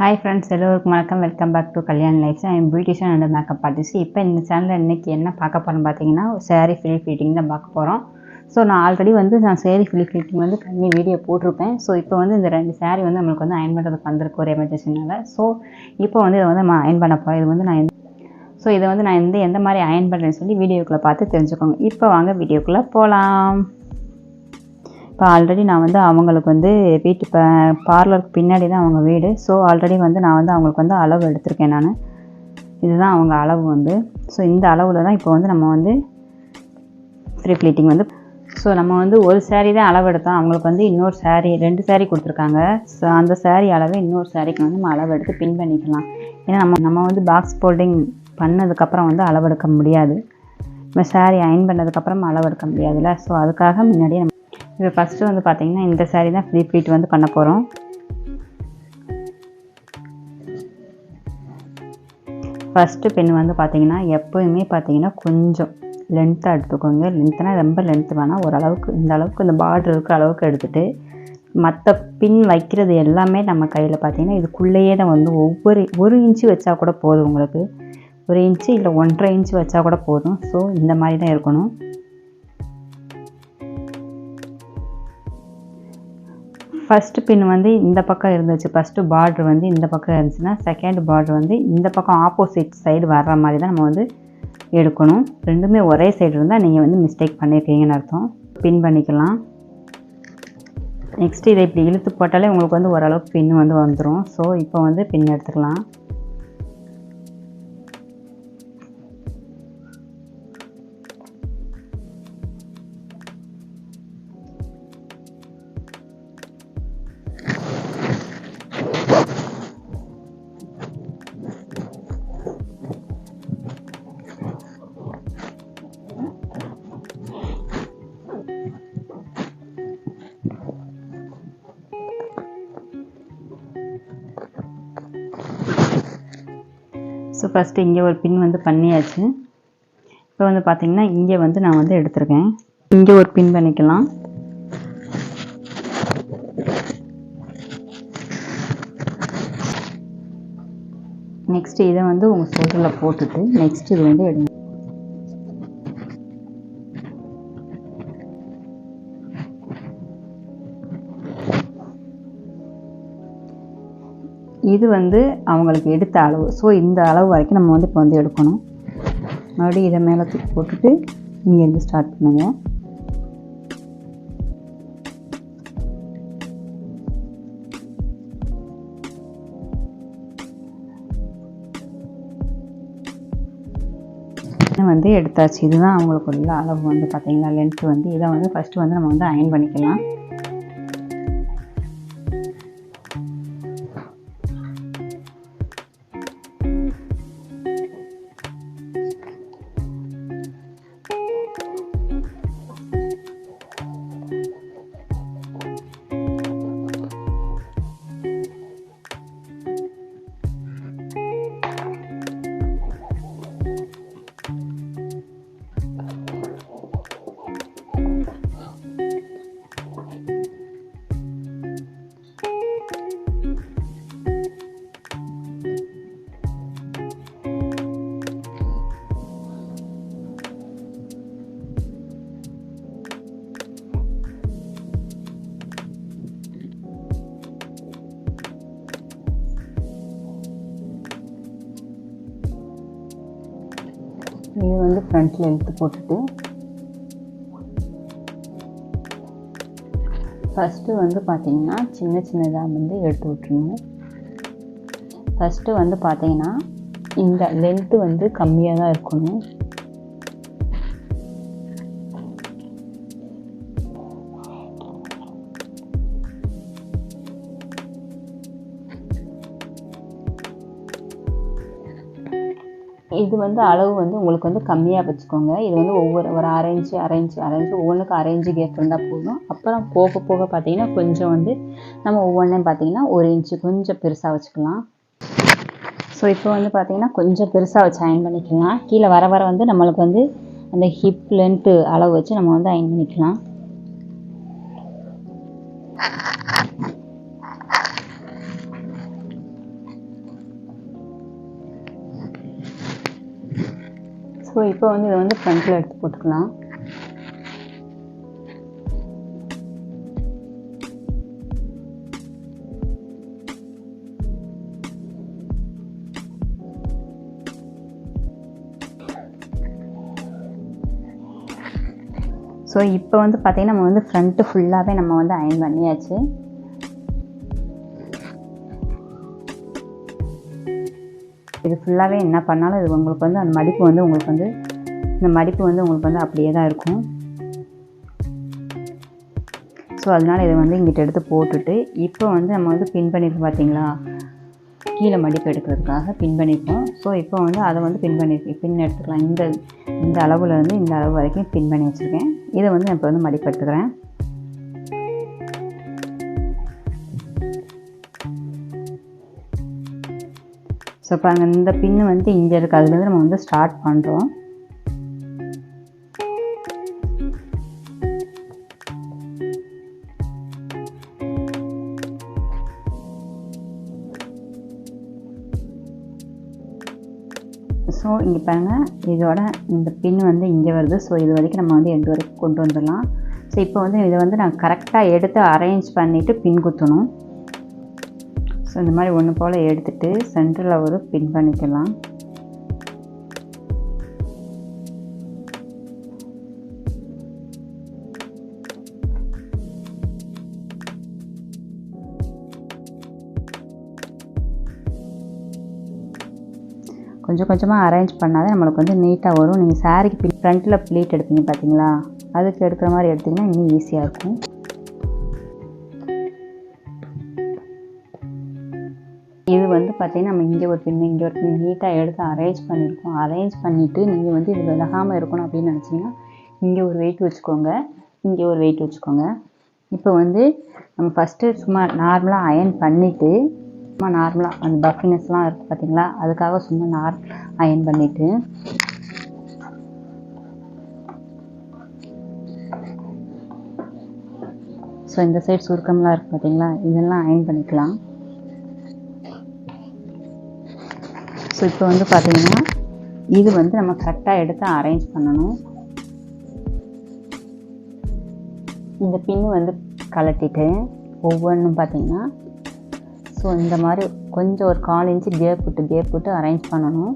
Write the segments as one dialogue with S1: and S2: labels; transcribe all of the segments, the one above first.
S1: Hi friends, எல்லோருக்கும் வணக்கம். Welcome back to Kalyan lifes. I am beautician and makeup artist. இப்போ இந்த சேனலில் இன்றைக்கி என்ன பார்க்க போகிறோம்னு பார்த்தீங்கன்னா saree pre-pleating தான் பார்க்க போகிறோம். ஸோ நான் ஆல்ரெடி நான் saree pre-pleating பண்ணி வீடியோ போட்டிருப்பேன். ஸோ இப்போ இந்த 2 saree நம்மளுக்கு அயன் பண்ணுறதுக்கு வந்திருக்கு ஒரு எமர்ஜென்சினால. ஸோ இப்போ இதை நம்ம அயன் பண்ண போகிறோம். இது நான் எந்த மாதிரி அயன் பண்ணுறேன்னு சொல்லி வீடியோக்குள்ளே பார்த்து தெரிஞ்சுக்கோங்க. இப்போ வாங்க வீடியோக்குள்ளே போகலாம். இப்போ ஆல்ரெடி நான் அவங்களுக்கு வீட்டு பார்லருக்கு பின்னாடி தான் அவங்க வீடு. ஸோ ஆல்ரெடி நான் அவங்களுக்கு அளவு எடுத்திருக்கேன். நான் இதுதான் அவங்க அளவு. ஸோ இந்த அளவில் தான் இப்போ நம்ம pre-pleating ஸோ நம்ம ஒரு saree தான் அளவு எடுத்தோம். அவங்களுக்கு இன்னொரு saree 2 saree கொடுத்துருக்காங்க. ஸோ அந்த saree அளவு இன்னொரு சாரிக்கு நம்ம அளவு எடுத்து பின் பண்ணிக்கலாம். ஏன்னா நம்ம பாக்ஸ் ஃபோல்டிங் பண்ணதுக்கப்புறம் அளவு எடுக்க முடியாது. நம்ம saree அயன் பண்ணதுக்கப்புறம் அளவு எடுக்க முடியாதுல்ல. ஸோ அதுக்காக முன்னாடியே நம்ம இப்போ ஃபஸ்ட்டு பார்த்திங்கன்னா இந்த saree தான் pre-pleat பண்ண போகிறோம். ஃபஸ்ட்டு பின் பார்த்திங்கன்னா எப்போயுமே பார்த்திங்கன்னா கொஞ்சம் லென்த்தாக எடுத்துக்கோங்க. லென்த்னா ரொம்ப லென்த்து வேணால் ஓரளவுக்கு இந்த அளவுக்கு இந்த பார்டர் இருக்கிற அளவுக்கு எடுத்துகிட்டு மற்ற பின் வைக்கிறது எல்லாமே நம்ம கையில் பார்த்திங்கன்னா இதுக்குள்ளேயே தான் ஒவ்வொரு 1 இன்ச்சு வச்சா கூட போதும். உங்களுக்கு 1 இன்ச்சு இல்லை 1.5 இன்ச்சு வச்சா கூட போதும். ஸோ இந்த மாதிரி தான் இருக்கணும். ஃபஸ்ட்டு பின் இந்த பக்கம் இருந்துச்சு. ஃபஸ்ட்டு பார்ட்ரு இந்த பக்கம் இருந்துச்சுன்னா செகண்ட் பார்ட்ரு இந்த பக்கம் ஆப்போசிட் சைடு வர்ற மாதிரி தான் நம்ம எடுக்கணும். ரெண்டுமே ஒரே சைடு இருந்தால் நீங்கள் மிஸ்டேக் பண்ணியிருக்கீங்கன்னு அர்த்தம். பின் பண்ணிக்கலாம். நெக்ஸ்ட்டு இதை இப்படி இழுத்து போட்டாலே உங்களுக்கு ஓரளவுக்கு பின் வந்துடும். ஸோ இப்போ பின் எடுத்துக்கலாம். ஸோ ஃபஸ்ட்டு இங்கே ஒரு பின் பண்ணியாச்சு. இப்போ பார்த்திங்கன்னா இங்கே நான் எடுத்திருக்கேன். இங்கே ஒரு பின் பண்ணிக்கலாம். நெக்ஸ்ட்டு இதை உங்கள் ஷோல்டரில் போட்டுட்டு நெக்ஸ்ட்டு இது எடுங்க. இது அவங்களுக்கு எடுத்த அளவு. ஸோ இந்த அளவு வரைக்கும் நம்ம இப்போ எடுக்கணும். மறுபடியும் இதை மேலே தூக்கி போட்டுட்டு இங்கேருந்து ஸ்டார்ட் பண்ணுங்கள். எடுத்தாச்சு. இதுதான் அவங்களுக்கு உள்ள அளவு பார்த்தீங்கன்னா லென்த்து இதை ஃபஸ்ட்டு நம்ம அயன் பண்ணிக்கலாம். இது ஃப்ரண்ட்டில் இழுத்து போட்டுட்டு ஃபஸ்ட்டு பார்த்திங்கன்னா சின்னதாக எடுத்து விட்டுருணும். ஃபஸ்ட்டு பார்த்திங்கன்னா இந்த லென்த்து கம்மியாக தான் இருக்கணும். இது அளவு உங்களுக்கு கம்மியாக வச்சுக்கோங்க. இது ஒவ்வொரு ஒரு அரை இன்ச்சு ஒவ்வொன்றுக்கு அரை இன்ச்சு கேப் இருந்தால் போதும். அப்புறம் போக போக பார்த்திங்கன்னா கொஞ்சம் நம்ம ஒவ்வொன்றையும் பார்த்திங்கன்னா 1 இன்ச்சு கொஞ்சம் பெருசாக வச்சுக்கலாம். ஸோ இப்போ பார்த்திங்கன்னா கொஞ்சம் பெருசாக வச்சு அயன் பண்ணிக்கலாம். கீழே வர வர நம்மளுக்கு அந்த ஹிப் லென்த்து அளவு வச்சு நம்ம அயன் பண்ணிக்கலாம். ஸோ இப்போ வந்து இதை வந்து ஃப்ரண்ட்டில் எடுத்து போட்டுக்கலாம். ஸோ இப்போ வந்து பார்த்திங்கன்னா நம்ம வந்து ஃப்ரண்ட்டு ஃபுல்லாகவே நம்ம வந்து அயன் பண்ணியாச்சு. இது ஃபுல்லாகவே என்ன பண்ணாலும் இது உங்களுக்கு வந்து அந்த மடிப்பு வந்து உங்களுக்கு வந்து இந்த மடிப்பு வந்து உங்களுக்கு வந்து அப்படியே தான் இருக்கும். ஸோ அதனால் இதை வந்து இங்கிட்ட எடுத்து போட்டுட்டு இப்போ வந்து நம்ம வந்து பின் பண்ணியிருக்கோம் பார்த்தீங்களா, கீழே மடிப்பு எடுக்கிறதுக்காக பின் பண்ணியிருக்கோம். ஸோ இப்போ வந்து அதை வந்து பின் எடுத்துக்கலாம். இந்த அளவில் வந்து இந்த அளவு வரைக்கும் பின் பண்ணி வச்சுருக்கேன். இதை வந்து நான் இப்போ வந்து மடிப்பு எடுத்துக்கிறேன். ஸோ பாருங்கள், இந்த பின்னு வந்து இங்கே இருக்குது, அதுலேருந்து நம்ம வந்து ஸ்டார்ட் பண்ணுறோம். ஸோ இங்கே பாருங்கள், இதோட இந்த பின் வந்து இங்கே வருது. ஸோ இது வரைக்கும் நம்ம வந்து எண்டு வரைக்கும் கொண்டு வந்துடலாம். ஸோ இப்போ வந்து இதை வந்து நான் கரெக்டாக எடுத்து அரேஞ்ச் பண்ணிவிட்டு பின் குத்தணும். ஸோ இந்த மாதிரி ஒன்று போல் எடுத்துகிட்டு சென்டரில் ஒரு பின் பண்ணிக்கலாம். கொஞ்சம் கொஞ்சமாக அரேஞ்ச் பண்ணாதான் நம்மளுக்கு வந்து நீட்டாக வரும். நீங்கள் சாரீக்கு ஃப்ரண்ட்டில் ப்ளீட் எடுப்பீங்க பார்த்தீங்களா, அதுக்கு எடுக்கிற மாதிரி எடுத்திங்கன்னா இன்னும் ஈஸியாக இருக்கும். இது வந்து பார்த்திங்கன்னா நம்ம இங்கே ஒரு பின் இங்கே ஒரு பின் நீட்டாக எடுத்து அரேஞ்ச் பண்ணியிருக்கோம். அரேஞ்ச் பண்ணிவிட்டு நீங்கள் வந்து இது விலகாமல் இருக்கணும் அப்படின்னு நினச்சிங்கன்னா இங்கே ஒரு வெயிட் வச்சுக்கோங்க, இங்கே ஒரு வெயிட் வச்சுக்கோங்க. இப்போ வந்து நம்ம ஃபஸ்ட்டு சும்மா நார்மலாக அயன் பண்ணிவிட்டு சும்மா நார்மலாக அந்த பஃபினஸ்லாம் இருக்குது பார்த்தீங்களா, அதுக்காக சும்மா அயன் பண்ணிவிட்டு ஸோ இந்த சைடு சுருக்கம்லாம் இருக்குது பார்த்தீங்களா, இதெல்லாம் அயன் பண்ணிக்கலாம். ஸோ இப்போ வந்து பார்த்திங்கன்னா இது வந்து நம்ம கரெக்டாக எடுத்து அரேஞ்ச் பண்ணணும். இந்த பின்னு வந்து கலட்டிட்டு ஒவ்வொன்றும் பார்த்திங்கன்னா ஸோ இந்த மாதிரி கொஞ்சம் ஒரு 1/4 இன்ச்சு கேப் விட்டு அரேஞ்ச் பண்ணணும்.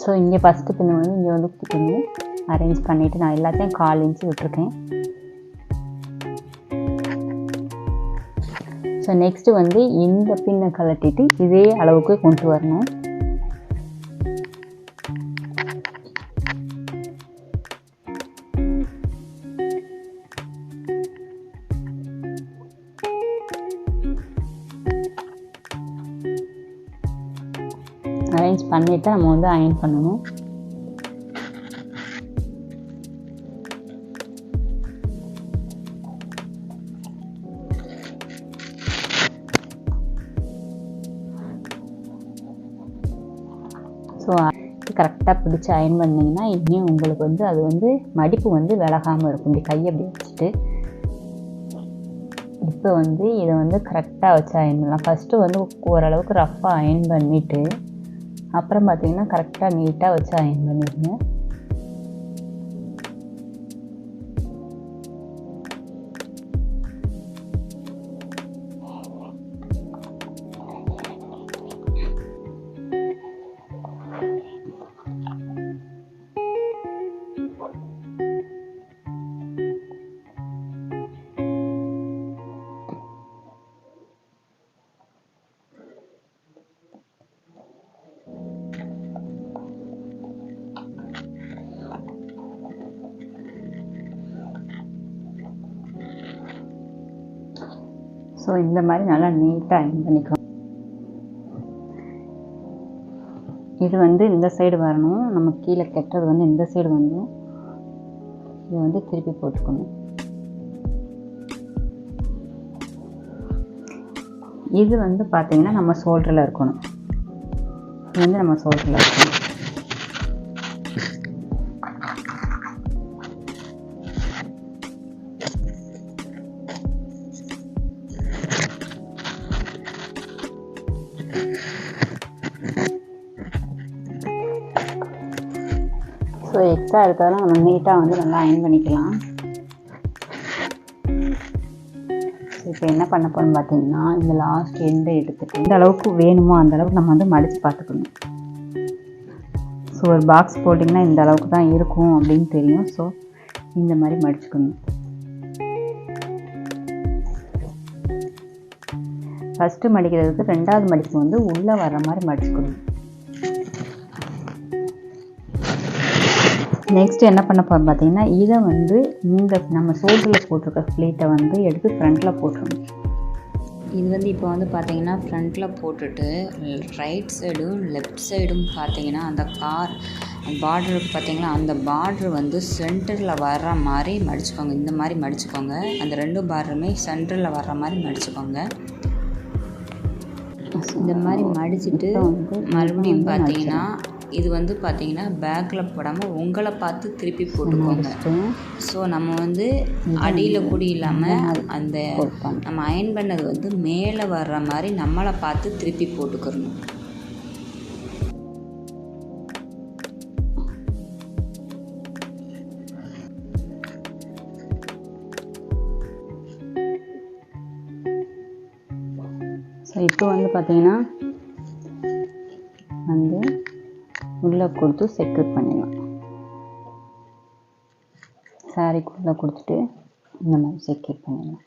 S1: ஸோ இங்கே ஃபஸ்ட்டு பின்னு வந்து இங்கே வந்து குத்திக்கணும். அரேஞ்ச் பண்ணிவிட்டு நான் எல்லாத்தையும் 1/4 இன்ச்சு விட்டுருக்கேன். ஸோ நெக்ஸ்ட்டு வந்து இந்த பின்னை கலட்டிட்டு இதே அளவுக்கு கொண்டு வரணும். அரேஞ்ச் பண்ணிவிட்டு நம்ம வந்து அயன் பண்ணணும். ஸோ கரெக்டாக பிடிச்சி அயன் பண்ணிங்கன்னா இன்னும் உங்களுக்கு வந்து அது வந்து மடிப்பு வந்து விலகாமல் இருக்கும். இப்படி கையை அப்படி வச்சுட்டு இப்போ வந்து இதை வந்து கரெக்டாக வச்சு அயன் பண்ணலாம். ஃபஸ்ட்டு வந்து ஓரளவுக்கு ரஃப்பாக அயன் பண்ணிவிட்டு அப்புறம் பார்த்திங்கன்னா கரெக்டாக நீட்டாக வச்சு அயன் பண்ணிடுங்க. ஸோ இந்த மாதிரி நல்லா நீட்டாக அயன் பண்ணிக்கலாம். இது வந்து இந்த சைடு வரணும், நம்ம கீழே கட்டுறது வந்து இந்த சைடு வந்து இது வந்து திருப்பி போட்டுக்கணும். இது வந்து பார்த்திங்கன்னா நம்ம ஷோல்டரில் இருக்கணும். இது வந்து நம்ம ஷோல்டரில் வைக்கணும். ஸோ எக்ஸ்ட்ரா இருக்கிறதெல்லாம் நம்ம நீட்டாக வந்து நல்லா அயன் பண்ணிக்கலாம். இப்போ என்ன பண்ண போகிறோம் பார்த்தீங்கன்னா, இந்த லாஸ்ட் எண்டை எடுத்துகிட்டு எந்த அளவுக்கு வேணுமோ அந்த அளவுக்கு நம்ம வந்து மடித்து பார்த்துக்கணும். ஸோ ஒரு பாக்ஸ் போட்டிங்கன்னா இந்த அளவுக்கு தான் இருக்கும் அப்படின்னு தெரியும். ஸோ இந்த மாதிரி மடிச்சுக்கணும். ஃபஸ்ட்டு மடிக்கிறதுக்கு ரெண்டாவது மடிப்பு வந்து உள்ளே வர்ற மாதிரி மடிச்சுக்கணும். நெக்ஸ்ட் என்ன பண்ண போகிறோம் பார்த்தீங்கன்னா, இதை வந்து இந்த நம்ம ஷோல்டரில் போட்டிருக்க ஃப்ளீட்டை வந்து எடுத்து ஃப்ரண்ட்டில் போட்டுருணும். இது வந்து இப்போ வந்து பார்த்தீங்கன்னா ஃப்ரண்ட்டில் போட்டுட்டு ரைட் சைடும் லெஃப்ட் சைடும் பார்த்தீங்கன்னா அந்த பார்டருக்கு பார்த்தீங்கன்னா அந்த பார்ட்ரு வந்து சென்டரில் வர்ற மாதிரி மடிச்சுக்கோங்க. இந்த மாதிரி மடிச்சுக்கோங்க. அந்த 2 பார்டருமே சென்டரில் வர்ற மாதிரி மடிச்சுக்கோங்க. இந்த மாதிரி மடிச்சுட்டு மறுபடியும் பார்த்தீங்கன்னா இது வந்து பார்த்தீங்கன்னா பேக்கில் போடாமல் உங்களை பார்த்து திருப்பி போட்டுக்கோங்க. ஸோ நம்ம வந்து அடியில் கூட இல்லாமல் அந்த நம்ம அயன் பண்ணது வந்து மேலே வர்ற மாதிரி நம்மளை பார்த்து திருப்பி போட்டுக்கிறணும். ஸோ இப்போ வந்து பார்த்தீங்கன்னா வந்து உள்ளே கொடுத்து செக்யூர் பண்ணிடலாம். சாரீக்குள்ளே கொடுத்துட்டு இந்த மாதிரி செக்யூர் பண்ணிடலாம்.